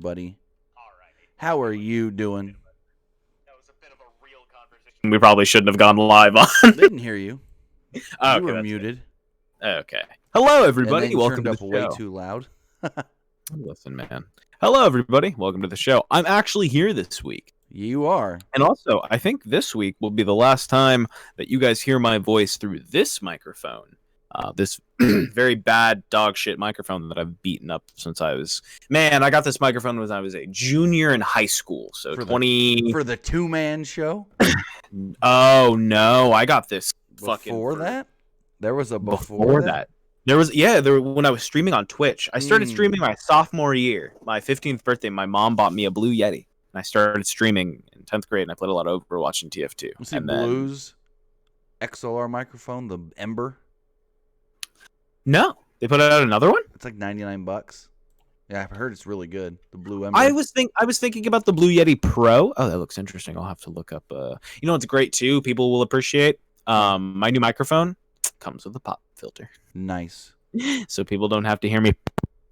everybody. How are you doing? We probably shouldn't have gone live on. Didn't hear you. Oh, You were muted. Okay. Hello, And everybody. then Welcome turned to up the way show. too loud. Listen, man. Hello, everybody. Welcome to the show. I'm actually here this week. You are. And also, I think this week will be the last time that you guys hear my voice through this microphone. This very bad dog shit microphone that I've beaten up since I was... Man, I got this microphone when I was a junior in high school. So For 20... For the two-man show? Oh, no. I got this fucking... Before that? There was a Before that. There was, when I was streaming on Twitch. I started streaming my sophomore year. My 15th birthday, my mom bought me a Blue Yeti. And I started streaming in 10th grade, and I played a lot of Overwatch and TF2. You see and Blue's XLR microphone, the Ember? No. They put out another one? It's like $99. Yeah, I've heard it's really good. The Blue Ember. I was thinking about the Blue Yeti Pro. Oh, that looks interesting. I'll have to look up. You know what's great, too? People will appreciate. My new microphone comes with a pop filter. Nice. So people don't have to hear me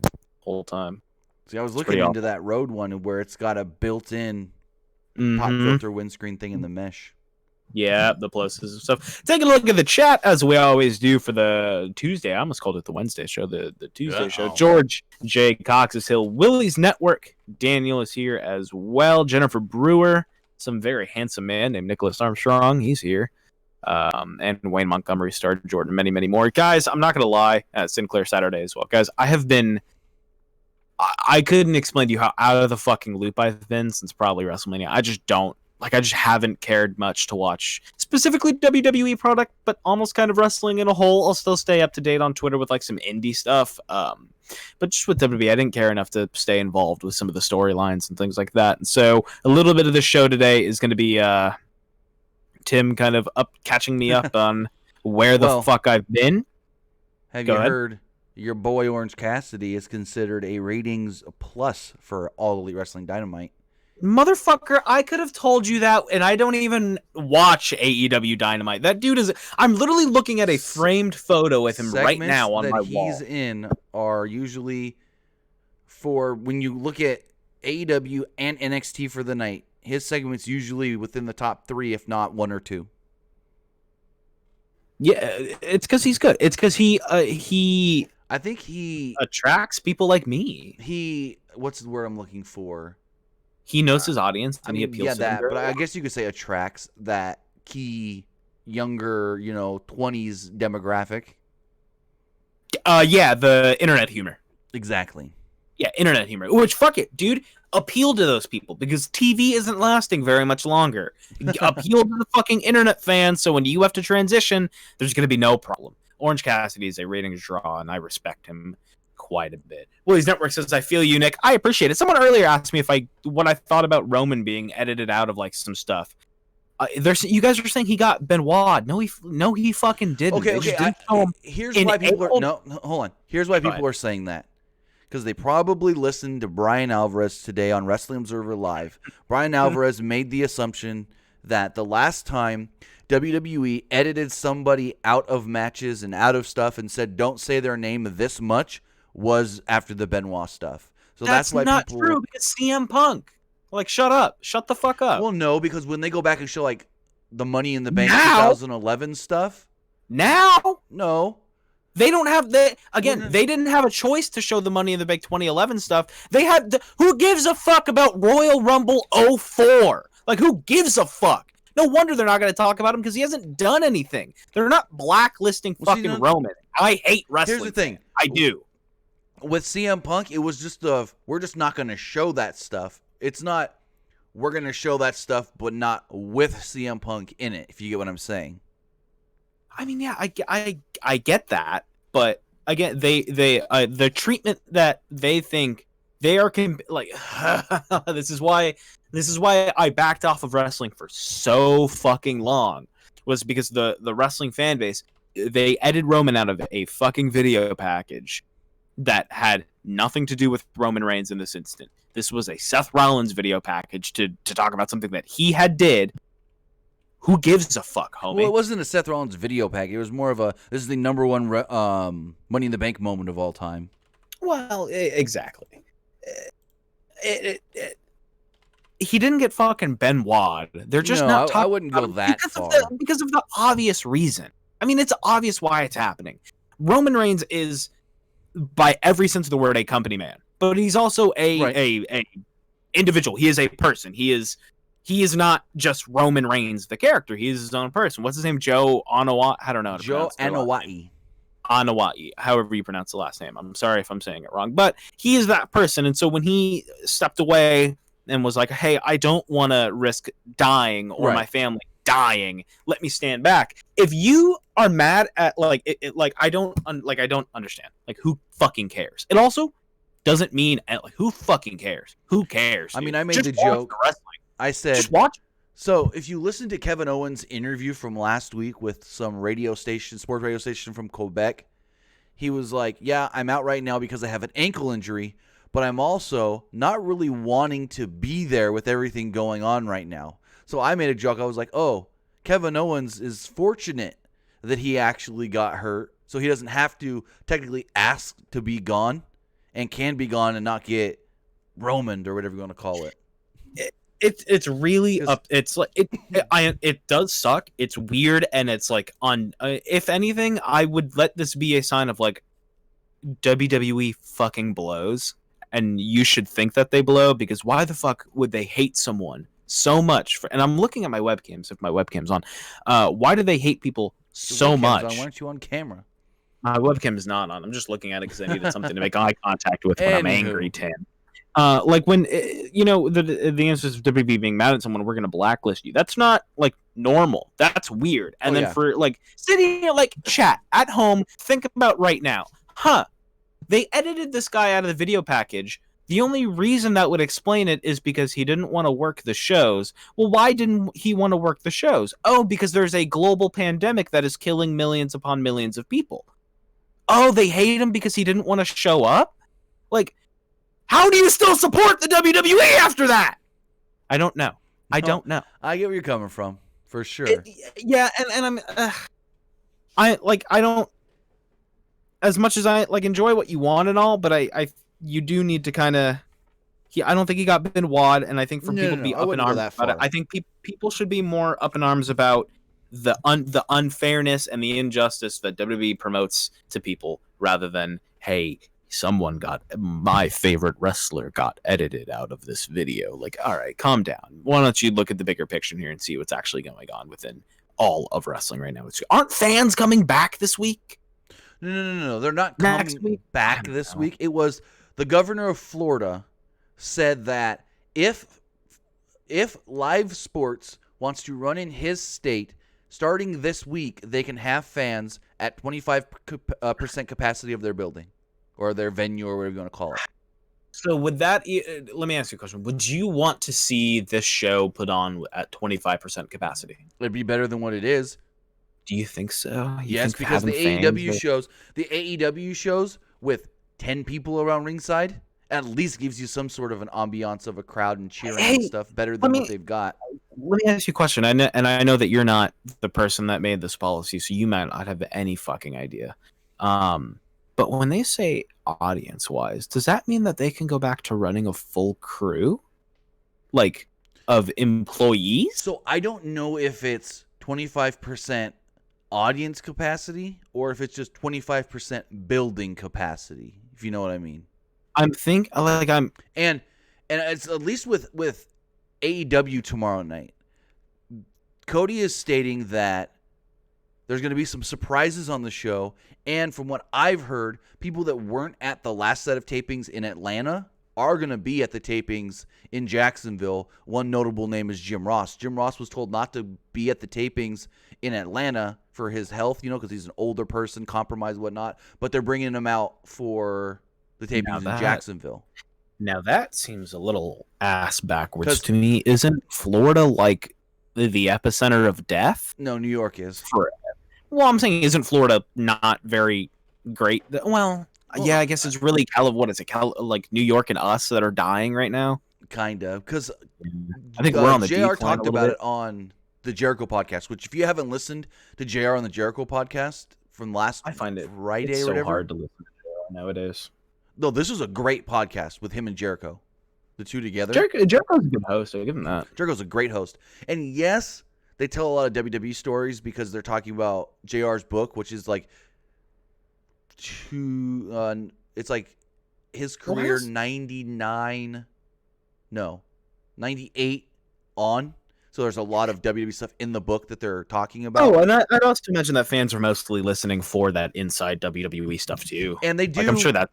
the whole time. See, I was looking into that Rode one where it's got a built-in pop filter windscreen thing in the mesh. Yeah, the pluses and stuff. Take a look at the chat, as we always do for the Tuesday. I almost called it the Wednesday show, the Tuesday show. George J. Cox is here. Willie's Network. Daniel is here as well. Jennifer Brewer. Some very handsome man named Nicholas Armstrong. He's here. And Wayne Montgomery started Jordan, many, many more. Guys, I'm not going to lie. Sinclair Saturday as well. Guys, I have been... I couldn't explain to you how out of the fucking loop I've been since probably WrestleMania. I just don't. I just haven't cared much to watch specifically WWE product, but almost kind of wrestling in a whole. I'll still stay up to date on Twitter with some indie stuff. But just with WWE, I didn't care enough to stay involved with some of the storylines and things like that. And so a little bit of the show today is going to be Tim kind of catching me up on where the fuck I've been. Have you heard your boy Orange Cassidy is considered a ratings plus for All Elite Wrestling Dynamite? Motherfucker, I could have told you that, and I don't even watch AEW Dynamite. That dude is... I'm literally looking at a framed photo with him right now on my wall. Segments that he's in are usually for when you look at AEW and NXT for the night. His segment's usually within the top 3, if not 1 or 2. Yeah, it's because he's good. It's because he I think he attracts people like me. What's the word I'm looking for? He knows his audience, and he appeals to them. But I guess you could say attracts that key younger, 20s demographic. Yeah, the internet humor. Exactly. Yeah, internet humor. Which, fuck it, dude. Appeal to those people, because TV isn't lasting very much longer. Appeal to the fucking internet fans, so when you have to transition, there's going to be no problem. Orange Cassidy is a ratings draw, and I respect him quite a bit. Willie's Network says, I feel you, Nick. I appreciate it. Someone earlier asked me what I thought about Roman being edited out of some stuff. You guys are saying he got Benoit. No, he fucking didn't. Okay. Here's why people are... No, hold on. Here's why people are saying that. Because they probably listened to Brian Alvarez today on Wrestling Observer Live. Brian Alvarez made the assumption that the last time WWE edited somebody out of matches and out of stuff and said, don't say their name this much, was after the Benoit stuff. So that's why not people... true, because CM Punk. Shut up. Shut the fuck up. Well, no, because when they go back and show, the Money in the Bank 2011 stuff... Now? No. They don't have they didn't have a choice to show the Money in the Bank 2011 stuff. They had who gives a fuck about Royal Rumble 04? Who gives a fuck? No wonder they're not going to talk about him, because he hasn't done anything. They're not blacklisting fucking Roman. I hate wrestling. Here's the thing. I do. With CM Punk, it was just we're just not going to show that stuff. It's not we're going to show that stuff, but not with CM Punk in it, if you get what I'm saying. I mean, yeah, I get that, but again, the treatment that they think they are this is why I backed off of wrestling for so fucking long, was because the wrestling fan base, they edited Roman out of a fucking video package that had nothing to do with Roman Reigns in this instant. This was a Seth Rollins video package to talk about something that he had did. Who gives a fuck, homie? Well, it wasn't a Seth Rollins video package. It was more of this is the number one Money in the Bank moment of all time. Well, exactly. he didn't get fucking Benoit. They're just not talking. I wouldn't go that far. Because of the obvious reason. I mean, it's obvious why it's happening. Roman Reigns is, by every sense of the word, a company man, but he's also a individual. He is a person. He is not just Roman Reigns, the character. He is his own person. What's his name? Joe Anoa'i? I don't know how to pronounce it. Anoa'i, however you pronounce the last name. I'm sorry if I'm saying it wrong, but he is that person. And so when he stepped away and was like, "Hey, I don't want to risk dying or my family dying. Let me stand back." If you are mad at I don't understand. Like, who fucking cares? It also doesn't mean who fucking cares? Who cares? Dude? I mean, I made the joke. I said, just watch. So if you listen to Kevin Owens' interview from last week with some sports radio station from Quebec, he was like, "Yeah, I'm out right now because I have an ankle injury, but I'm also not really wanting to be there with everything going on right now." So I made a joke. I was like, "Oh, Kevin Owens is fortunate that he actually got hurt, so he doesn't have to technically ask to be gone and can be gone and not get Romaned or whatever you want to call it." It's really up. It's like it does suck. It's weird, and it's like if anything, I would let this be a sign of like WWE fucking blows, and you should think that they blow, because why the fuck would they hate someone so much for? And I'm looking at my webcams. If my webcam's on, why do they hate people so much? Why aren't you on camera? My webcam is not on. I'm just looking at it because I needed something to make eye contact with when I'm angry, Tim. Like when the answer is WWE being mad at someone, we're gonna blacklist you. That's not like normal. That's weird. And then for like sitting like chat at home, think about right now, they edited this guy out of the video package. The only reason that would explain it is because he didn't want to work the shows. Well, why didn't he want to work the shows? Oh, because there's a global pandemic that is killing millions upon millions of people. Oh, they hate him because he didn't want to show up? Like, how do you still support the WWE after that? I don't know. I don't know. I get where you're coming from, for sure. And I don't, as much as I like enjoy what you want and all, but you do need to kind of. I don't think he got Benoit, and I think for people to be up in arms about it, I think people should be more up in arms about the unfairness and the injustice that WWE promotes to people, rather than, hey, my favorite wrestler got edited out of this video. Like, all right, calm down. Why don't you look at the bigger picture here and see what's actually going on within all of wrestling right now? Aren't fans coming back this week? No. They're not coming back this week. It was the governor of Florida said that if live sports wants to run in his state, starting this week, they can have fans at 25% capacity of their building or their venue or whatever you want to call it. So would that, let me ask you a question. Would you want to see this show put on at 25% capacity? It'd be better than what it is. Do you think so? Yes, because the AEW shows with 10 people around ringside at least gives you some sort of an ambiance of a crowd and cheering and stuff better than what they've got. Let me ask you a question. I know that you're not the person that made this policy, so you might not have any fucking idea. But when they say audience-wise, does that mean that they can go back to running a full crew? Like, of employees? So I don't know if it's 25% audience capacity or if it's just 25% building capacity, if you know what I mean. And it's at least with AEW tomorrow night. Cody is stating that there's going to be some surprises on the show, and from what I've heard, people that weren't at the last set of tapings in Atlanta are going to be at the tapings in Jacksonville. One notable name is Jim Ross. Jim Ross was told not to be at the tapings in Atlanta for his health, because he's an older person, compromised, whatnot, but they're bringing him out for the tapings in Jacksonville. Now that seems a little ass backwards to me. Isn't Florida like the epicenter of death? No, New York is. Well, I'm saying, isn't Florida not very great? Well, yeah, I guess it's really like New York and us that are dying right now. Kind of, because I think we're on the JR talked about it on the Jericho podcast. Which, if you haven't listened to JR on the Jericho podcast from last Friday, it's or whatever, so hard to listen to nowadays. No, this was a great podcast with him and Jericho. The two together. Jericho's a good host. I'll give him that. Jericho's a great host. And yes, they tell a lot of WWE stories because they're talking about JR's book, which is like it's like his career 98 on. So there's a lot of WWE stuff in the book that they're talking about. Oh, and I'd also imagine that fans are mostly listening for that inside WWE stuff too. And they do. Like, I'm sure that.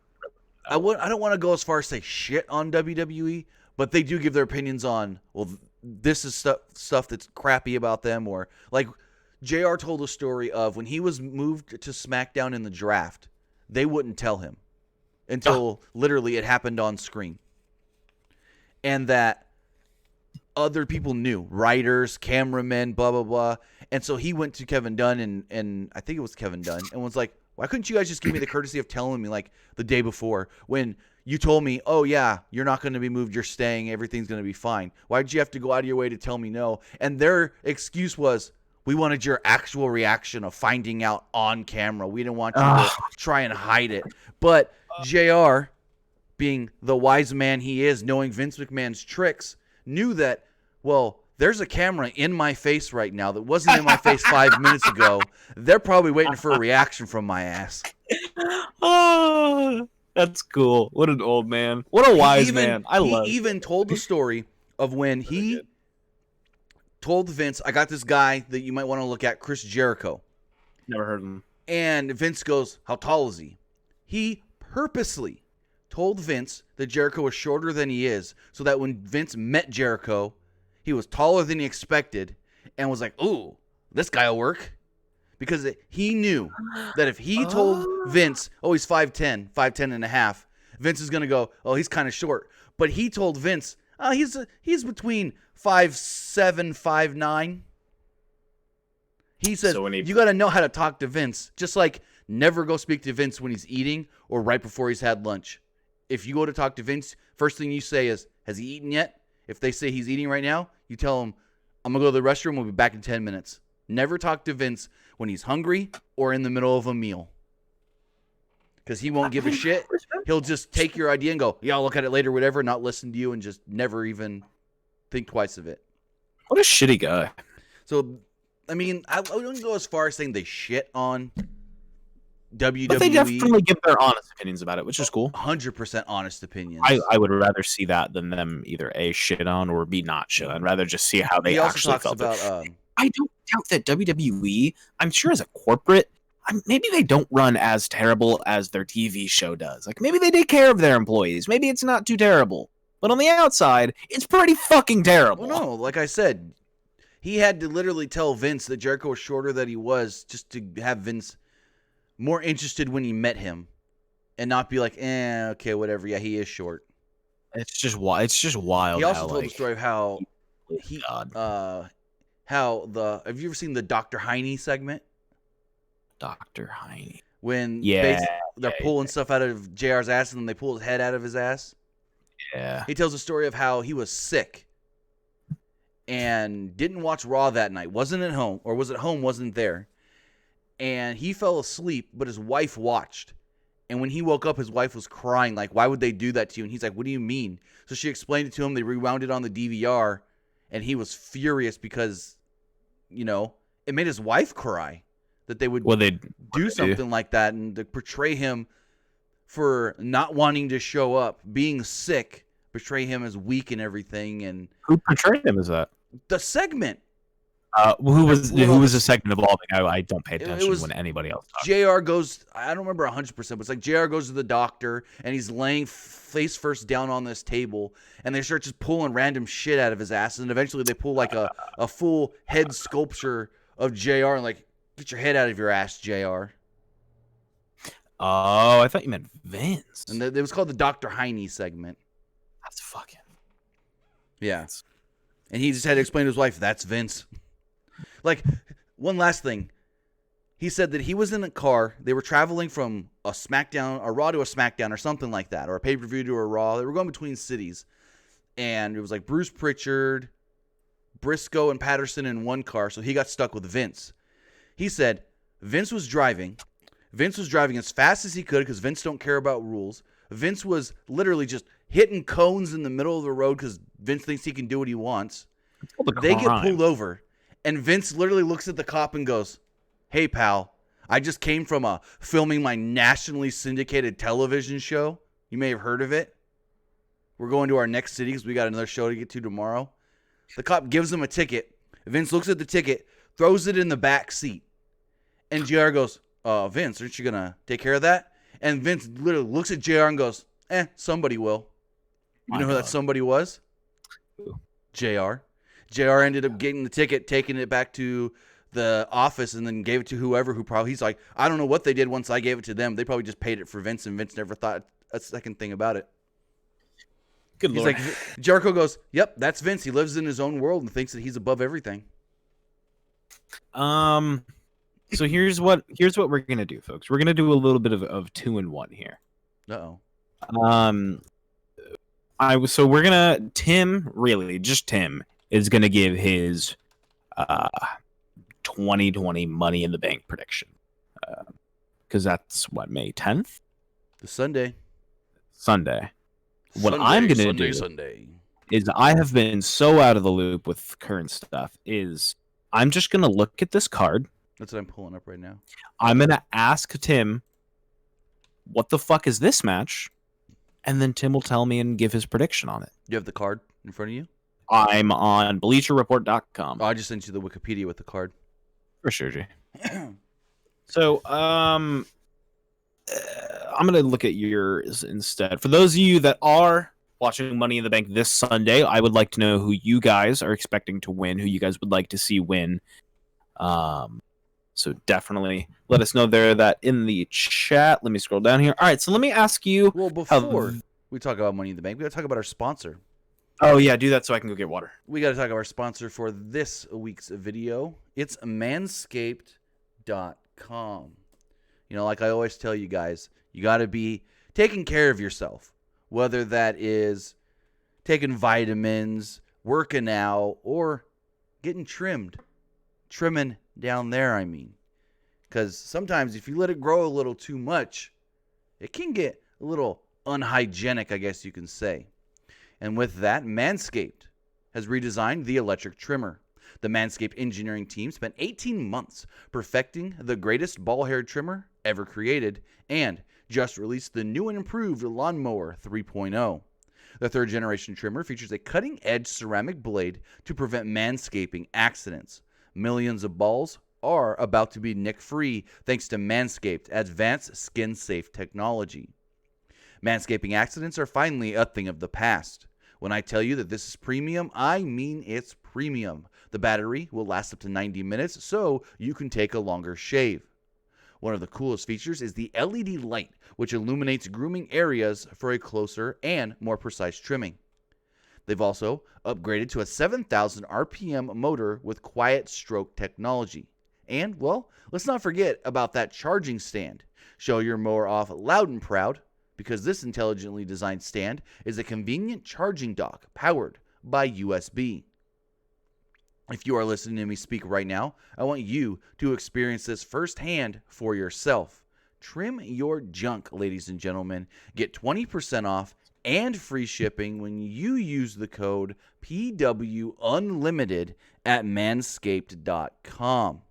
I don't want to go as far as say shit on WWE, but they do give their opinions on, well, this is stuff that's crappy about them. Or like JR told a story of when he was moved to SmackDown in the draft, they wouldn't tell him until literally it happened on screen. And that other people knew, writers, cameramen, blah, blah, blah. And so he went to Kevin Dunn and I think it was Kevin Dunn and was like, why couldn't you guys just give me the courtesy of telling me like the day before when you told me, oh yeah, you're not going to be moved, you're staying, everything's going to be fine. Why did you have to go out of your way to tell me no? And their excuse was, we wanted your actual reaction of finding out on camera. We didn't want you to try and hide it. But JR, being the wise man he is, knowing Vince McMahon's tricks, knew that, well, there's a camera in my face right now that wasn't in my face 5 minutes ago. They're probably waiting for a reaction from my ass. Oh, that's cool. What an old man. What a wise man. He even told the story of when he told Vince, I got this guy that you might want to look at, Chris Jericho. Never heard of him. And Vince goes, how tall is he? He purposely told Vince that Jericho was shorter than he is so that when Vince met Jericho, he was taller than he expected and was like, ooh, this guy will work. Because he knew that if he told Vince, oh, he's 5'10", 5'10 and a half, Vince is going to go, oh, he's kind of short. But he told Vince, oh, he's between 5'7", 5'9". He said, you got to know how to talk to Vince. Just like never go speak to Vince when he's eating or right before he's had lunch. If you go to talk to Vince, first thing you say is, has he eaten yet? If they say he's eating right now, you tell him, I'm going to go to the restroom. We'll be back in 10 minutes. Never talk to Vince when he's hungry or in the middle of a meal. Because he won't give a shit. He'll just take your idea and go, yeah, I'll look at it later, whatever, not listen to you and just never even think twice of it. What a shitty guy. So, I mean, I wouldn't go as far as saying they shit on WWE. But they definitely give their honest opinions about it, which is cool. 100% honest opinions. I would rather see that than them either A, shit on, or B, not shit on. I'd rather just see how they actually felt it. I don't doubt that WWE, I'm sure as a corporate, maybe they don't run as terrible as their TV show does. Like, maybe they take care of their employees. Maybe it's not too terrible. But on the outside, it's pretty fucking terrible. Well, no, like I said, he had to literally tell Vince that Jericho was shorter than he was just to have Vince more interested when he met him and not be like, okay, whatever. Yeah, he is short. It's just wild. He also told the story of how have you ever seen the Dr. Heine segment? Dr. Heine. When they're pulling stuff out of JR's ass and then they pull his head out of his ass. Yeah. He tells a story of how he was sick and didn't watch Raw that night. Wasn't at home, or was at home, wasn't there. And he fell asleep, but his wife watched. And when he woke up, his wife was crying, like, why would they do that to you? And he's like, what do you mean? So she explained it to him. They rewound it on the DVR, and he was furious because, it made his wife cry that they would do something like that and to portray him for not wanting to show up, being sick, portray him as weak and everything. And who portrayed him as that? The segment. Who was the segment involving? I don't pay attention when anybody else talks. JR goes, I don't remember 100%, but it's like JR goes to the doctor and he's laying face first down on this table and they start just pulling random shit out of his ass, and eventually they pull like a full head sculpture of JR and like, get your head out of your ass, JR. Oh, I thought you meant Vince. And it was called the Dr. Heine segment. That's fucking. Yeah. And he just had to explain to his wife, that's Vince. Like, one last thing. He said that he was in a car. They were traveling from a Raw to a SmackDown or something like that, or a pay-per-view to a Raw. They were going between cities. And it was like Bruce Pritchard, Briscoe, and Patterson in one car, so he got stuck with Vince. He said Vince was driving. Vince was driving as fast as he could because Vince don't care about rules. Vince was literally just hitting cones in the middle of the road because Vince thinks he can do what he wants. They get pulled over, and Vince literally looks at the cop and goes, "Hey, pal, I just came from filming my nationally syndicated television show. You may have heard of it. We're going to our next city because we got another show to get to tomorrow." The cop gives him a ticket. Vince looks at the ticket, throws it in the back seat. And JR goes, "Vince, aren't you going to take care of that?" And Vince literally looks at JR and goes, "Somebody will." You know who that somebody was? Who? JR. JR ended up getting the ticket, taking it back to the office, and then gave it to whoever who probably, he's like, "I don't know what they did once I gave it to them. They probably just paid it for Vince, and Vince never thought a second thing about it." Good Lord. He's like, Jericho goes, "Yep, that's Vince. He lives in his own world and thinks that he's above everything." So here's what we're gonna do, folks. We're gonna do a little bit of 2-in-1 here. Uh-oh. Tim is gonna give his 2020 Money in the Bank prediction, because that's what, May 10th, The Sunday. What I'm gonna do is, I have been so out of the loop with current stuff, is I'm just gonna look at this card. That's what I'm pulling up right now. I'm gonna ask Tim, "What the fuck is this match?" And then Tim will tell me and give his prediction on it. You have the card in front of you? I'm on BleacherReport.com. Oh, I just sent you the Wikipedia with the card. For sure, Jay. So, I'm going to look at yours instead. For those of you that are watching Money in the Bank this Sunday, I would like to know who you guys are expecting to win, who you guys would like to see win. So definitely let us know that in the chat. Let me scroll down here. All right, so let me ask you. Well, before we talk about Money in the Bank, we got to talk about our sponsor. Oh, yeah, do that so I can go get water. We got to talk about our sponsor for this week's video. It's Manscaped.com. You know, like I always tell you guys, you got to be taking care of yourself, whether that is taking vitamins, working out, or getting trimmed. Trimming down there, I mean. Because sometimes if you let it grow a little too much, it can get a little unhygienic, I guess you can say. And with that, Manscaped has redesigned the electric trimmer. The Manscaped engineering team spent 18 months perfecting the greatest ball hair trimmer ever created and just released the new and improved Lawnmower 3.0. The third generation trimmer features a cutting-edge ceramic blade to prevent manscaping accidents. Millions of balls are about to be nick-free thanks to Manscaped advanced skin-safe technology. Manscaping accidents are finally a thing of the past. When I tell you that this is premium, I mean it's premium. The battery will last up to 90 minutes, so you can take a longer shave. One of the coolest features is the LED light, which illuminates grooming areas for a closer and more precise trimming. They've also upgraded to a 7,000 RPM motor with quiet stroke technology. And, well, let's not forget about that charging stand. Show your mower off loud and proud, because this intelligently designed stand is a convenient charging dock powered by USB. If you are listening to me speak right now, I want you to experience this firsthand for yourself. Trim your junk, ladies and gentlemen. Get 20% off and free shipping when you use the code PWUnlimited at manscaped.com.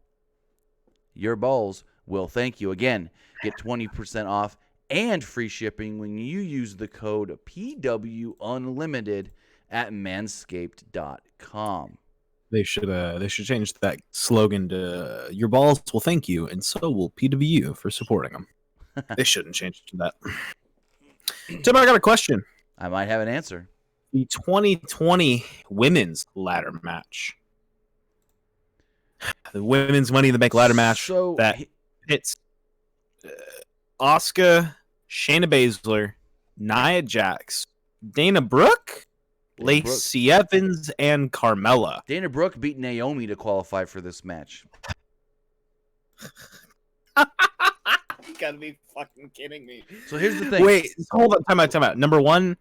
Your balls will thank you. Again, get 20% off and free shipping when you use the code PWUnlimited at manscaped.com. They should change that slogan to "Your balls will thank you, and so will PWU for supporting them." They shouldn't change to that. Tim, I got a question. I might have an answer. The 2020 women's ladder match. The women's Money in the Bank ladder match that hits Asuka, Shayna Baszler, Nia Jax, Dana Brooke, Lacey Evans, and Carmella. Dana Brooke beat Naomi to qualify for this match. You gotta be fucking kidding me. So here's the thing. Wait, hold on. Time out. Number one,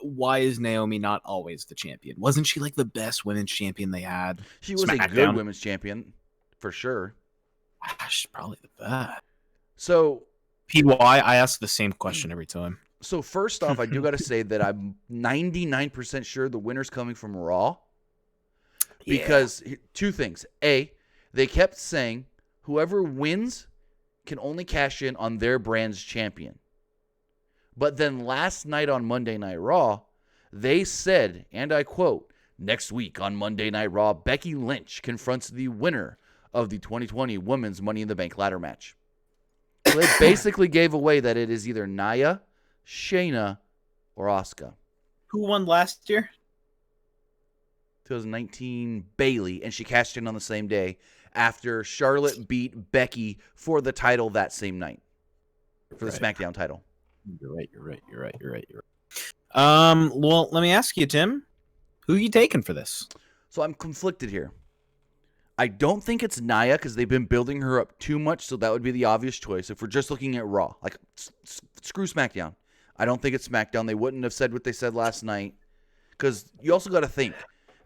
why is Naomi not always the champion? Wasn't she like the best women's champion they had? She was a good women's champion, for sure. She's probably the best. So PY, I ask the same question every time. So first off, I do got to say that I'm 99% sure the winner's coming from Raw. Because two things. A, they kept saying whoever wins can only cash in on their brand's champion. But then last night on Monday Night Raw, they said, and I quote, "Next week on Monday Night Raw, Becky Lynch confronts the winner of the 2020 Women's Money in the Bank ladder match." So they basically gave away that it is either Nia, Shayna, or Asuka. Who won last year? 2019 Bayley, and she cashed in on the same day after Charlotte beat Becky for the title that same night, for the SmackDown title. You're right. Well, let me ask you, Tim, who are you taking for this? So I'm conflicted here. I don't think it's Nia because they've been building her up too much, so that would be the obvious choice. If we're just looking at Raw, like screw SmackDown. I don't think it's SmackDown. They wouldn't have said what they said last night because you also got to think.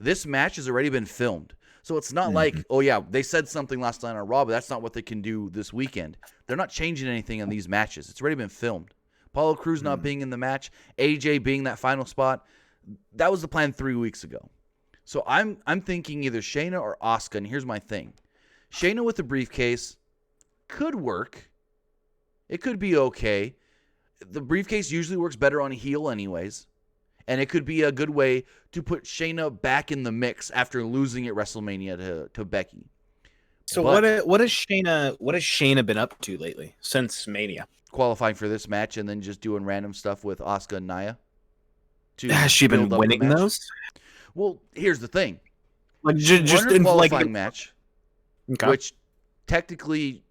This match has already been filmed. So it's not like, oh, yeah, they said something last night on Raw, but that's not what they can do this weekend. They're not changing anything in these matches. It's already been filmed. Apollo Crews not being in the match, AJ being that final spot, that was the plan 3 weeks ago. So I'm thinking either Shayna or Asuka, and here's my thing. Shayna with the briefcase could work. It could be okay. The briefcase usually works better on a heel anyways. And it could be a good way to put Shayna back in the mix after losing at WrestleMania to Becky. So what has Shayna been up to lately since Mania? Qualifying for this match and then just doing random stuff with Asuka and Nia. Has she been winning those? Well, here's the thing. Like just in qualifying match, okay. Which technically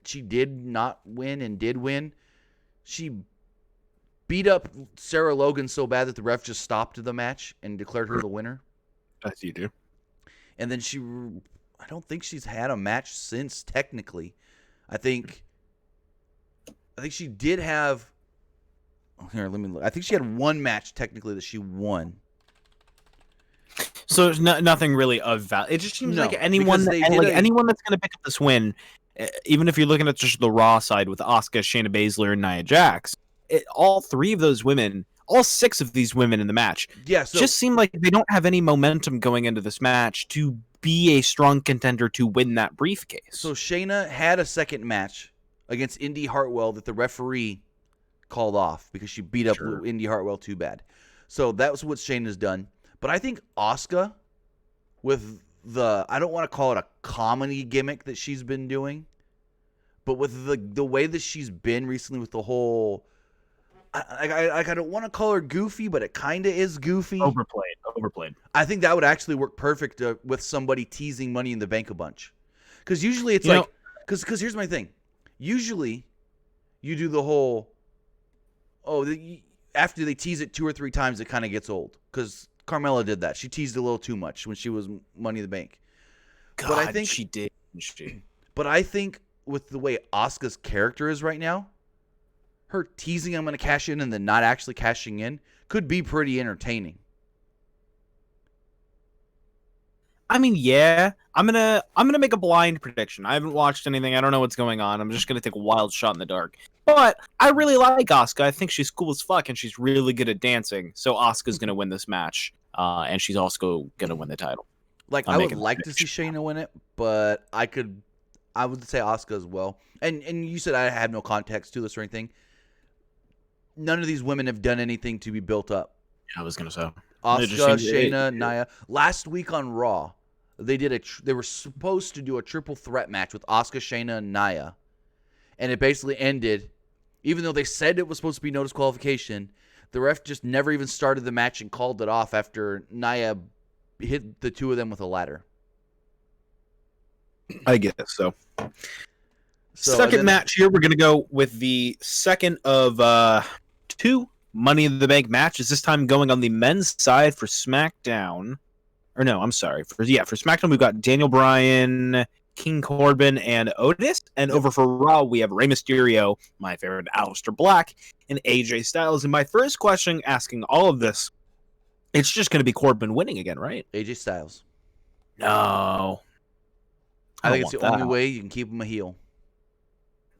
she did not win and did win. She beat up Sarah Logan so bad that the ref just stopped the match and declared her the winner. As you do. And then I don't think she's had a match since, technically. I think she did have. Here, let me look. I think she had one match technically that she won. So there's nothing really of value. It just seems like anyone that's going to pick up this win, even if you're looking at just the Raw side with Asuka, Shayna Baszler, and Nia Jax, all three of those women, all six of these women in the match, just seem like they don't have any momentum going into this match to be a strong contender to win that briefcase. So Shayna had a second match against Indy Hartwell that the referee called off because she beat up Indy Hartwell too bad. So that was what Shayna's done. But I think Asuka, with I don't want to call it a comedy gimmick that she's been doing, but with the way that she's been recently with the whole, I don't want to call her goofy, but it kind of is goofy. Overplayed. I think that would actually work perfect with somebody teasing Money in the Bank a bunch. Because usually it's because here's my thing. Usually you do the whole, after they tease it 2 or 3 times, it kind of gets old. Because Carmella did that. She teased a little too much when she was Money in the Bank. God, but I think she did. But I think with the way Asuka's character is right now, her teasing I'm going to cash in and then not actually cashing in could be pretty entertaining. I mean, yeah. I'm gonna make a blind prediction. I haven't watched anything. I don't know what's going on. I'm just gonna take a wild shot in the dark. But I really like Asuka. I think she's cool as fuck and she's really good at dancing. So Asuka's gonna win this match, and she's also gonna win the title. Like I would like to see Shayna win it, but I would say Asuka as well. And you said I had no context to this or anything. None of these women have done anything to be built up. I was gonna say Asuka, Shayna, Nia. Last week on Raw, they were supposed to do a triple threat match with Asuka, Shayna, and Nia, and it basically ended. Even though they said it was supposed to be no disqualification, the ref just never even started the match and called it off after Nia hit the two of them with a ladder. I guess so. Second match here, we're going to go with the second of 2 Money in the Bank matches, this time going on the men's side for SmackDown. Or no, I'm sorry. For SmackDown, we've got Daniel Bryan, King Corbin, and Otis. And over for Raw, we have Rey Mysterio, my favorite, Aleister Black, and AJ Styles. And my first question asking all of this, it's just going to be Corbin winning again, right? AJ Styles. No. I think it's the only way you can keep him a heel.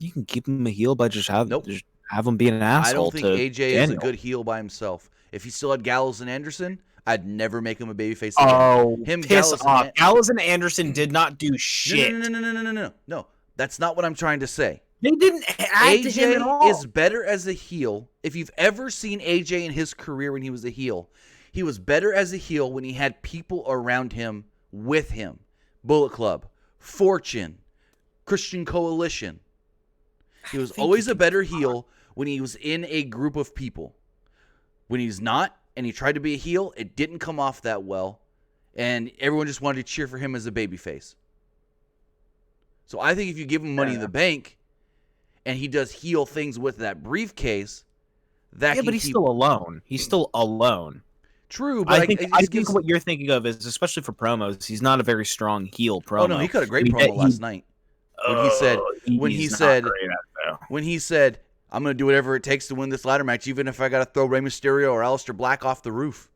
You can keep him a heel by just have him be an asshole. I don't think AJ Daniel. is a good heel by himself. If he still had Gallows and Anderson, I'd never make him a babyface again. Piss off. Gallows and Anderson did not do shit. No. That's not what I'm trying to say. They didn't add to him at all. AJ is better as a heel. If you've ever seen AJ in his career when he was a heel, he was better as a heel when he had people around him with him. Bullet Club, Fortune, Christian Coalition. He was always a better heel when he was in a group of people. When he's not, and he tried to be a heel, it didn't come off that well, and everyone just wanted to cheer for him as a babyface. So I think if you give him Money in the Bank, and he does heel things with that briefcase, but he's still alone. He's still alone. True, but I think what you're thinking of is, especially for promos, he's not a very strong heel promo. Oh no, he cut a great promo last night. When he said, I'm going to do whatever it takes to win this ladder match, even if I got to throw Rey Mysterio or Aleister Black off the roof.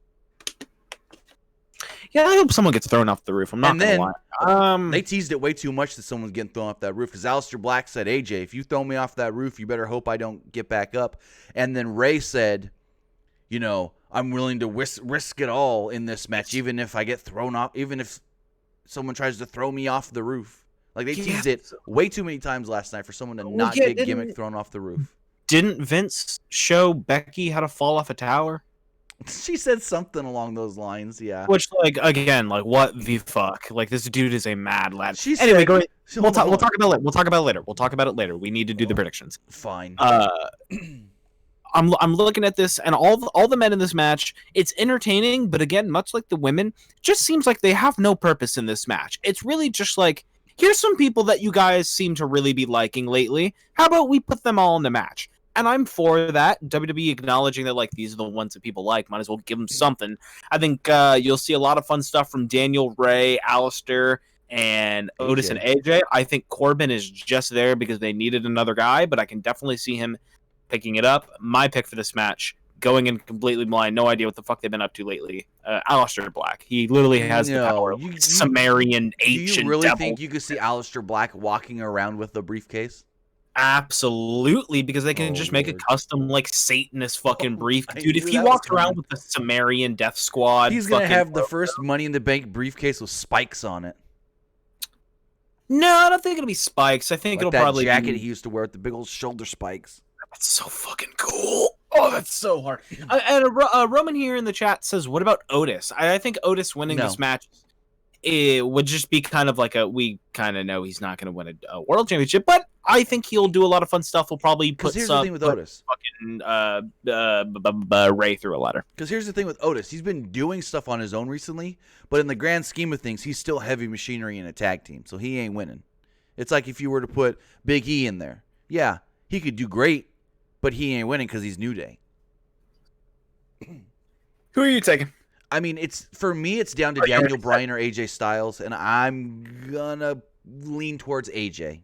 Yeah, I hope someone gets thrown off the roof. I'm not going to lie. They teased it way too much that someone's getting thrown off that roof, because Aleister Black said, AJ, if you throw me off that roof, you better hope I don't get back up. And then Rey said, I'm willing to risk it all in this match, even if I get thrown off, even if someone tries to throw me off the roof. Like, they teased it way too many times last night for someone to not get gimmick thrown off the roof. Didn't Vince show Becky how to fall off a tower? She said something along those lines, yeah. Which, again, what the fuck? This dude is a mad lad. Anyway, we'll talk about it later. We need to do the predictions. Fine. I'm looking at this, and all the men in this match, it's entertaining, but again, much like the women, just seems like they have no purpose in this match. It's really just here's some people that you guys seem to really be liking lately. How about we put them all in the match? And I'm for that. WWE acknowledging that these are the ones that people like. Might as well give them something. I think you'll see a lot of fun stuff from Daniel, Ray, Alistair, and Otis and AJ. I think Corbin is just there because they needed another guy, but I can definitely see him picking it up. My pick for this match, going in completely blind, no idea what the fuck they've been up to lately. Aleister Black. He literally has the power. Sumerian ancient. Do you really devil. think you could see Aleister Black walking around with the briefcase? Absolutely, because they can just make a custom Satanist fucking brief. Dude, if he walks around with the Sumerian Death Squad, he's gonna have the first Money in the Bank briefcase with spikes on it. No, I don't think it'll be spikes. I think it'll probably be that jacket he used to wear with the big old shoulder spikes. That's so fucking cool. Oh, that's so hard. And Roman here in the chat says, what about Otis? I think Otis winning this match, it would just be kind of we kind of know he's not going to win a world championship, but I think he'll do a lot of fun stuff. We'll probably put here's the thing with Otis. Fucking Ray through a ladder. Because here's the thing with Otis. He's been doing stuff on his own recently, but in the grand scheme of things, he's still heavy machinery in a tag team, so he ain't winning. It's like if you were to put Big E in there. Yeah, he could do great, but he ain't winning because he's New Day. Who are you taking? I mean, for me, it's down to Daniel Bryan or AJ Styles, and I'm gonna lean towards AJ.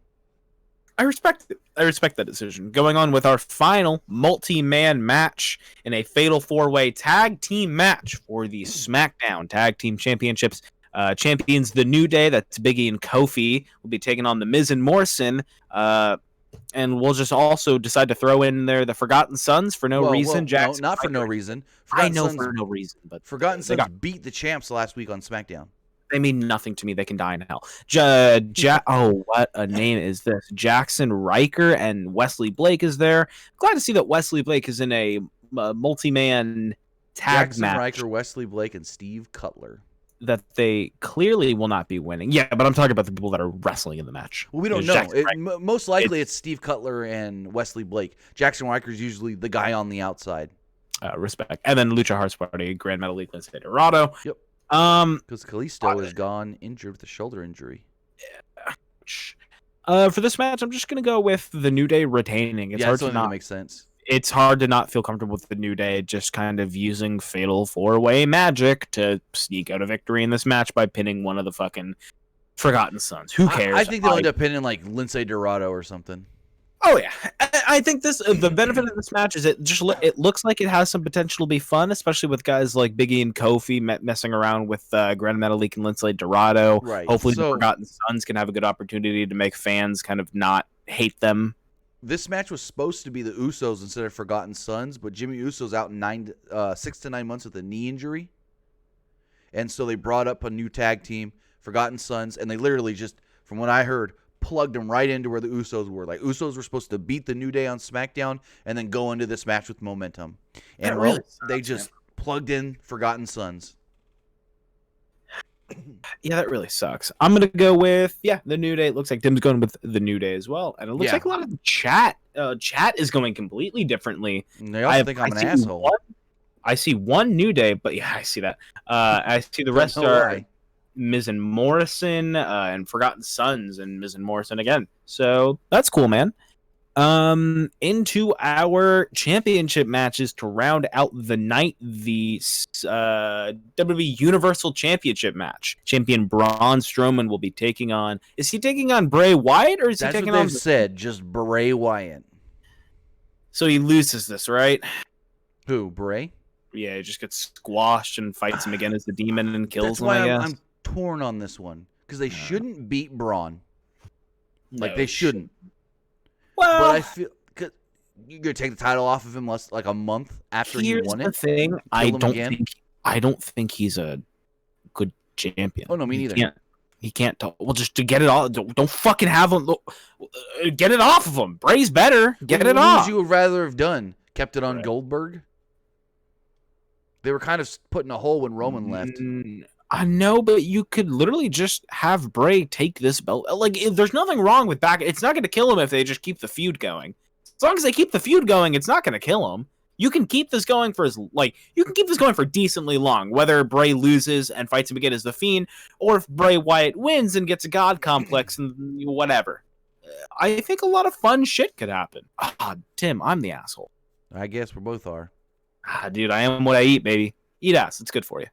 I respect it. I respect that decision. Going on with our final multi-man match in a fatal 4-way tag team match for the SmackDown Tag Team Championships. Champions The New Day, that's Biggie and Kofi, will be taking on The Miz and Morrison. And we'll just also decide to throw in there the Forgotten Sons for no reason. No, not for no reason. I know for no reason, but Forgotten Sons beat the champs last week on SmackDown. They mean nothing to me. They can die in hell. Oh, what a name is this? Jackson Riker and Wesley Blake is there. Glad to see that Wesley Blake is in a multi-man tag match. Jackson Riker, Wesley Blake, and Steve Cutler. That they clearly will not be winning. Yeah, but I'm talking about the people that are wrestling in the match. Well, we don't know. Most likely it's Steve Cutler and Wesley Blake. Jackson Riker is usually the guy on the outside. Respect. And then Lucha House Party, Grand Metalik, Lince Dorado. Yep. Because Kalisto is gone injured with a shoulder injury. Yeah. For this match, I'm just going to go with the New Day retaining. It's hard to not make sense. It's hard to not feel comfortable with the New Day just kind of using fatal 4-way magic to sneak out a victory in this match by pinning one of the fucking Forgotten Sons. Who cares? I think they'll end up pinning Lince Dorado or something. Oh yeah, I think the benefit of this match is it looks like it has some potential to be fun, especially with guys like Biggie and Kofi messing around with Grand Metalik and Lince Dorado. Right. Hopefully, the Forgotten Sons can have a good opportunity to make fans kind of not hate them this match was supposed to be the Usos instead of Forgotten Sons, but Jimmy Uso's out in 6 to 9 months with a knee injury. And so they brought up a new tag team, Forgotten Sons, and they literally just, from what I heard, plugged them right into where the Usos were. Like, Usos were supposed to beat the New Day on SmackDown and then go into this match with momentum. And really they just plugged in Forgotten Sons. Yeah, that really sucks. I'm going to go with, the New Day. It looks like Tim's going with the New Day as well. And it looks like a lot of the chat is going completely differently. And they also think I'm an asshole. I see one New Day, but yeah, I see that. I see the rest are Miz and Morrison and Forgotten Sons and Miz and Morrison again. So that's cool, man. Into our championship matches to round out the night, the WWE Universal Championship match. Champion Braun Strowman will be taking on. Is he taking on Bray Wyatt, or is he taking on? That's what they've said. Just Bray Wyatt. So he loses this, right? Who, Bray? Yeah, he just gets squashed and fights him again as the demon and kills him. That's why I guess. I'm torn on this one because they shouldn't beat Braun. Like, No, they shouldn't. Well, But I feel you're gonna take the title off of him like a month after he won it. Here's the thing: I don't think he's a good champion. Oh no, me neither. He can't talk. Well, just to get it all, don't fucking have him. Get it off of him. Bray's better. Get it off. What you would rather have done? Kept it on Goldberg? They were kind of putting a hole when Roman left. I know, but you could literally just have Bray take this belt. Like, there's nothing wrong with back. It's not going to kill him if they just keep the feud going. As long as they keep the feud going, it's not going to kill him. You can keep this going for decently long. Whether Bray loses and fights him again as the Fiend, or if Bray Wyatt wins and gets a God complex and whatever. I think a lot of fun shit could happen. Tim, I'm the asshole. I guess we both are. Dude, I am what I eat, baby. Eat ass. It's good for you.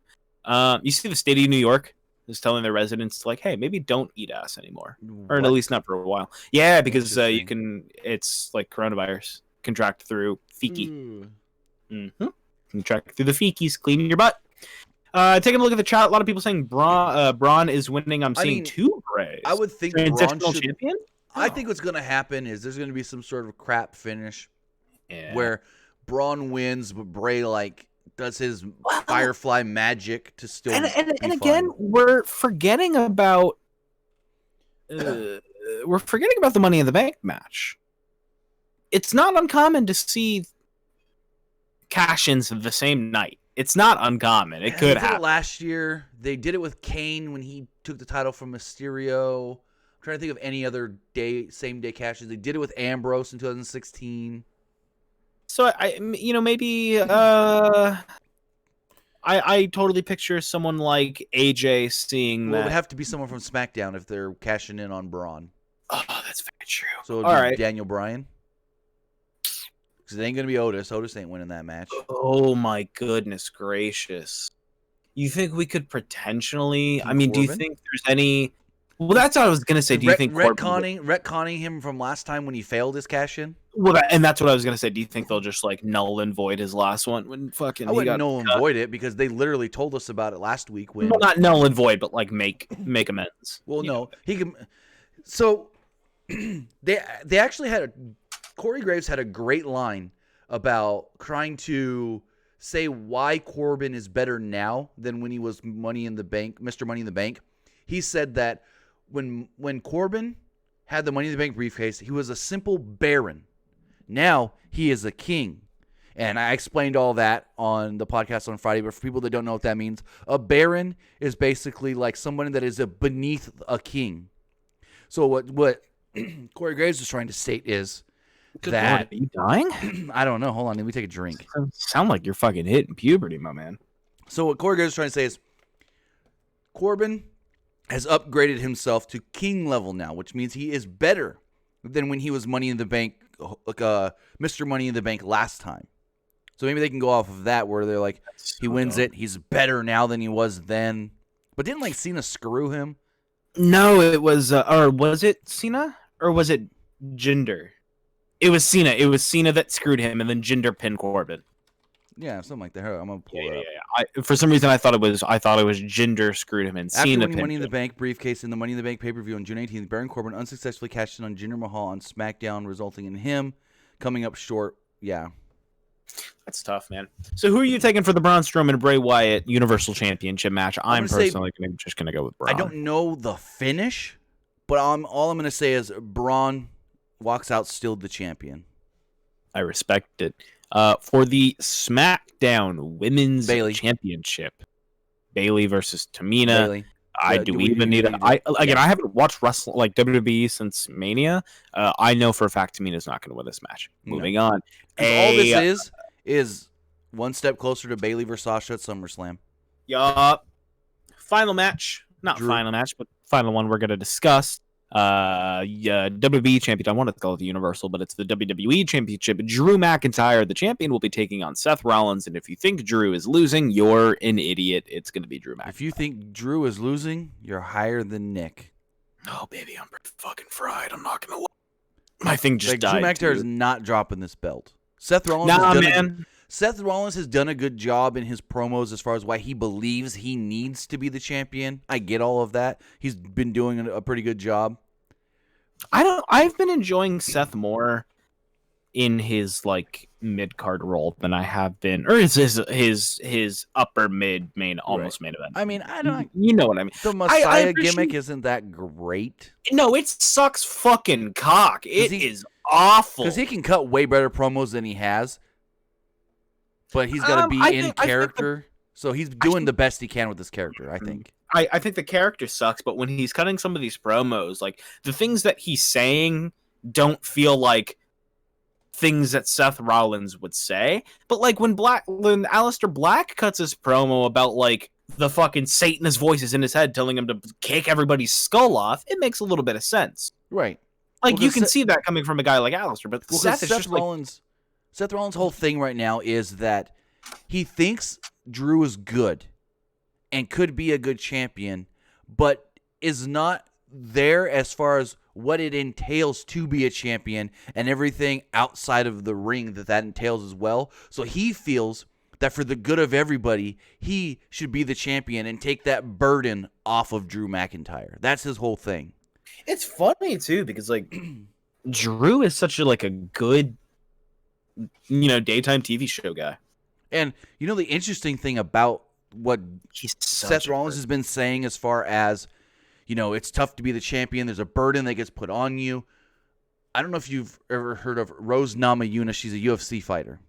You see the state of New York is telling their residents, like, hey, maybe don't eat ass anymore. Or at least not for a while. Yeah, because it's like coronavirus. Contract through feces. Contract through the feces. Clean your butt. Taking a look at the chat, a lot of people saying Braun is winning. I'm seeing two Brays. I would think Transitional champion? I think what's going to happen is there's going to be some sort of crap finish where Braun wins, but Bray does his Firefly magic to still. And again, we're forgetting about the Money in the Bank match. It's not uncommon to see cash-ins the same night. It's not uncommon. It could happen. Last year, they did it with Kane when he took the title from Mysterio. I'm trying to think of any other same day cash-ins. They did it with Ambrose in 2016. So maybe I totally picture someone like AJ seeing that. It would have to be someone from SmackDown if they're cashing in on Braun. Oh, that's very true. So it would be Daniel Bryan. Because it ain't gonna be Otis. Otis ain't winning that match. Oh my goodness gracious! You think we could potentially? I mean, do you think there's any? Well, that's what I was gonna say. Do you think retconning him from last time when he failed his cash in? Well, and that's what I was gonna say. Do you think they'll just null and void his last one when fucking? I wouldn't null and void it because they literally told us about it last week. When not null and void, but make amends. Well, no, he can. So they actually had Corey Graves had a great line about trying to say why Corbin is better now than when he was Money in the Bank, Mr. Money in the Bank. He said that when Corbin had the Money in the Bank briefcase, he was a simple baron. Now he is a king. And I explained all that on the podcast on Friday, but for people that don't know what that means, a baron is basically like someone that is beneath a king. So what Corey Graves is trying to state is that... Lord, are you dying? I don't know. Hold on. Let me take a drink. Sound like you're fucking hitting puberty, my man. So what Corey Graves is trying to say is Corbin has upgraded himself to king level now, which means he is better than when he was Money in the Bank, Mr. Money in the Bank last time. So maybe they can go off of that where they're like, he wins it, he's better now than he was then. But didn't Cena screw him? No, it was, or was it Cena? Or was it Jinder? It was Cena. It was Cena that screwed him, and then Jinder pinned Corbin. Yeah, something like that. I'm gonna pull it up. For some reason, I thought it was Jinder screwed him in. After winning Money in the Bank briefcase in the Money in the Bank pay-per-view on June 18th, Baron Corbin unsuccessfully cashed in on Jinder Mahal on SmackDown, resulting in him coming up short. Yeah. That's tough, man. So who are you taking for the Braun Strowman and Bray Wyatt Universal Championship match? I'm personally just going to go with Braun. I don't know the finish, but all I'm going to say is Braun walks out still the champion. I respect it. For the SmackDown Women's Championship, Bayley versus Tamina. Do we even need it? I haven't watched wrestling like WWE since Mania. I know for a fact Tamina's not going to win this match. Moving on. All this is one step closer to Bayley versus Sasha at SummerSlam. Yup. Final match. Not final match, but final one we're going to discuss. WWE Championship. I want to call it the Universal, but it's the WWE Championship. Drew McIntyre, the champion, will be taking on Seth Rollins. And if you think Drew is losing, you're an idiot. It's going to be Drew McIntyre. If you think Drew is losing, you're higher than Nick. Oh, baby, I'm pretty fucking fried. I'm not going to lie. My thing just died. Drew McIntyre is not dropping this belt. Seth Rollins has done a good job in his promos as far as why he believes he needs to be the champion. I get all of that. He's been doing a pretty good job. I've been enjoying Seth more in his like mid card role than I have been, or his upper mid main almost main event. I mean, I don't. You know what I mean? The Messiah gimmick isn't that great. No, it sucks fucking cock. It is awful because he can cut way better promos than he has, but he's got to be in character. So he's doing the best he can with this character, I think. I think the character sucks, but when he's cutting some of these promos, like the things that he's saying don't feel like things that Seth Rollins would say. But like when Aleister Black cuts his promo about like the fucking Satanist voices in his head telling him to kick everybody's skull off, it makes a little bit of sense. Right. Like you can see that coming from a guy like Aleister, but Seth Rollins' whole thing right now is that he thinks Drew is good and could be a good champion, but is not there as far as what it entails to be a champion and everything outside of the ring that entails as well. So he feels that for the good of everybody, he should be the champion and take that burden off of Drew McIntyre. That's his whole thing. It's funny too because like Drew is such a good, daytime TV show guy. And the interesting thing about what Seth Rollins has been saying as far as, it's tough to be the champion. There's a burden that gets put on you. I don't know if you've ever heard of Rose Namajunas. She's a UFC fighter.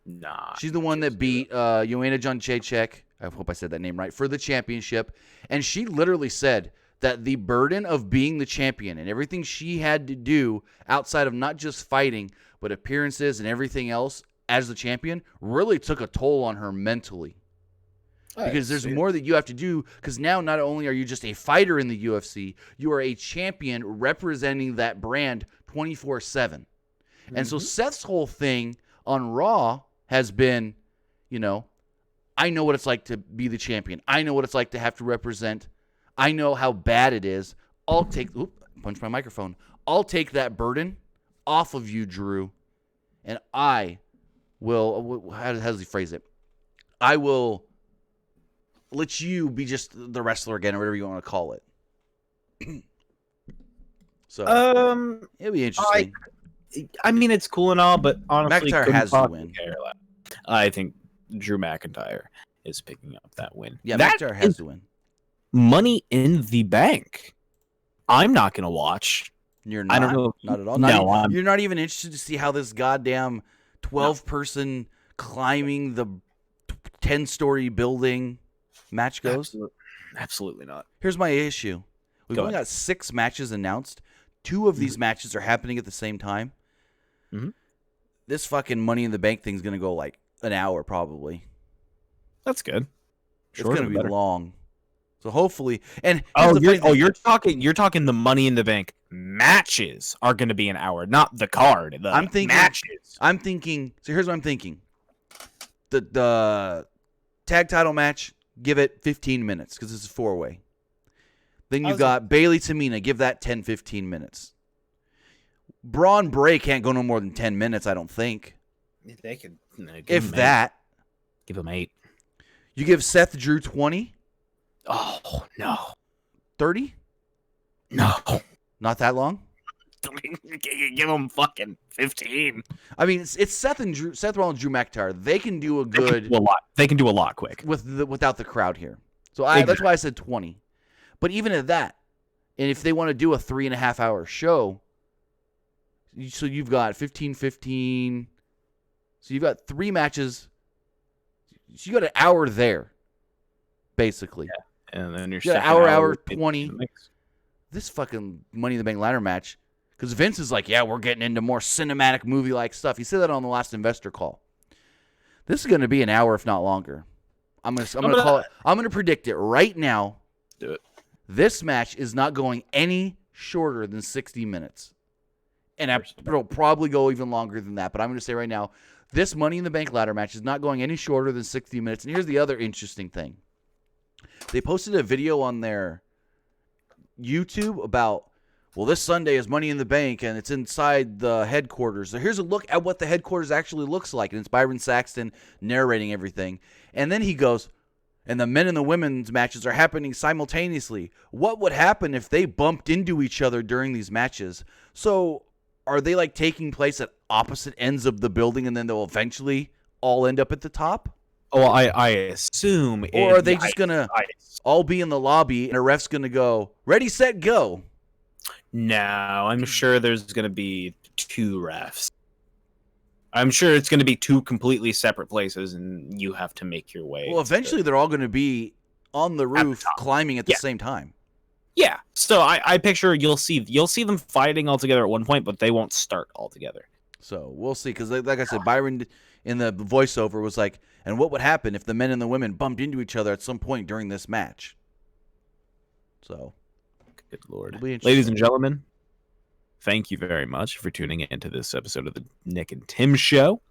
Nah. She's the one that beat Joanna Jędrzejczyk, I hope I said that name right, for the championship. And she literally said that the burden of being the champion and everything she had to do outside of not just fighting, but appearances and everything else as the champion really took a toll on her mentally. Because there's more that you have to do, because now not only are you just a fighter in the UFC, you are a champion representing that brand 24/7. Mm-hmm. And so Seth's whole thing on Raw has been, I know what it's like to be the champion. I know what it's like to have to represent. I know how bad it is. Punch my microphone. I'll take that burden off of you, Drew, and I will, how does he phrase it? I will let you be just the wrestler again, or whatever you want to call it. So it'll be interesting. I mean, it's cool and all, but honestly, McIntyre has to win. I think Drew McIntyre is picking up that win. Yeah, McIntyre has to win. Money in the Bank. I'm not going to watch. You're not? I don't know. Not at all. You're not even interested to see how this goddamn 12-person climbing the 10-story building match goes? Absolutely not. Here's my issue. We've only got 6 matches announced. 2 of these matches are happening at the same time. Mm-hmm. This fucking Money in the Bank thing's going to go like an hour probably. That's good. It's going to be long. So hopefully, and you're talking the Money in the Bank matches are going to be an hour, not the card. I'm thinking matches. I'm thinking. So here's what I'm thinking. The tag title match, give it 15 minutes because it's a 4-way. Then you've got Bayley Tamina, give that 10-15 minutes. Braun Bray can't go no more than 10 minutes, I don't think. They could, if that. Give him 8. You give Seth Drew 20? Oh, no. 30? No. Not that long? Give him fucking 15. I mean, it's Seth Rollins, Drew McIntyre. They can do a good... They can do a lot quick. Without the crowd here. So that's why I said 20. But even at that, and if they want to do a 3.5-hour show, so you've got 15. So you've got 3 matches. So you got an hour there, basically. Yeah. And then you got an hour 20. This fucking Money in the Bank ladder match, because Vince is like, yeah, we're getting into more cinematic movie-like stuff. He said that on the last investor call. This is going to be an hour, if not longer. I'm gonna predict it right now. Do it. This match is not going any shorter than 60 minutes. And it'll probably go even longer than that. But I'm going to say right now, this Money in the Bank ladder match is not going any shorter than 60 minutes. And here's the other interesting thing. They posted a video on their YouTube about, well, this Sunday is Money in the Bank, and it's inside the headquarters. So here's a look at what the headquarters actually looks like. And it's Byron Saxton narrating everything. And then he goes, and the men and the women's matches are happening simultaneously. What would happen if they bumped into each other during these matches? So are they like taking place at opposite ends of the building, and then they'll eventually all end up at the top? Oh, I assume. Or are they just going to all be in the lobby, and a ref's going to go, ready, set, go? No, I'm sure there's going to be 2 refs. I'm sure it's going to be 2 completely separate places, and you have to make your way. Well, eventually they're all going to be on the roof climbing at the same time. Yeah. So I picture you'll see them fighting all together at one point, but they won't start all together. So we'll see, because like I said, Byron in the voiceover was like, and what would happen if the men and the women bumped into each other at some point during this match? So, good Lord. Ladies and gentlemen, thank you very much for tuning into this episode of the Nick and Tim Show.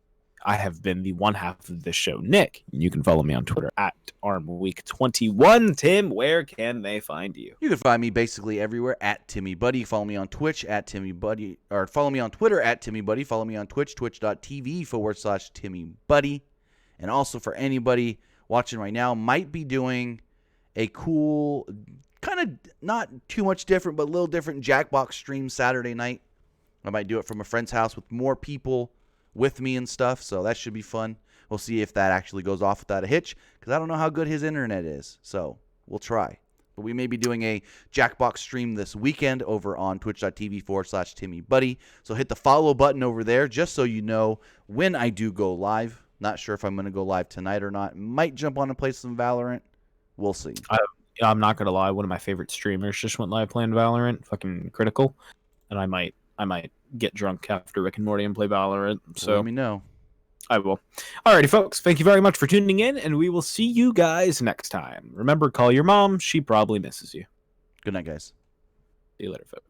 I have been the one half of this show, Nick. You can follow me on Twitter at ArmWeek21. Tim, where can they find you? You can find me basically everywhere at TimmyBuddy. Follow me on Twitch at TimmyBuddy, or follow me on Twitter at TimmyBuddy. Follow me on Twitch, twitch.tv/TimmyBuddy. And also for anybody watching right now, might be doing a cool, kind of not too much different, but a little different Jackbox stream Saturday night. I might do it from a friend's house with more people with me and stuff, so that should be fun. We'll see if that actually goes off without a hitch, because I don't know how good his internet is, so we'll try. But we may be doing a Jackbox stream this weekend over on twitch.tv/TimmyBuddy, so hit the follow button over there just so you know when I do go live. Not sure if I'm going to go live tonight or not. Might jump on and play some Valorant. We'll see. I'm not going to lie, one of my favorite streamers just went live playing Valorant, fucking Critical, and I might get drunk after Rick and Morty and play Valorant. So let me know. I will. Alrighty, folks. Thank you very much for tuning in, and we will see you guys next time. Remember, call your mom. She probably misses you. Good night, guys. See you later, folks.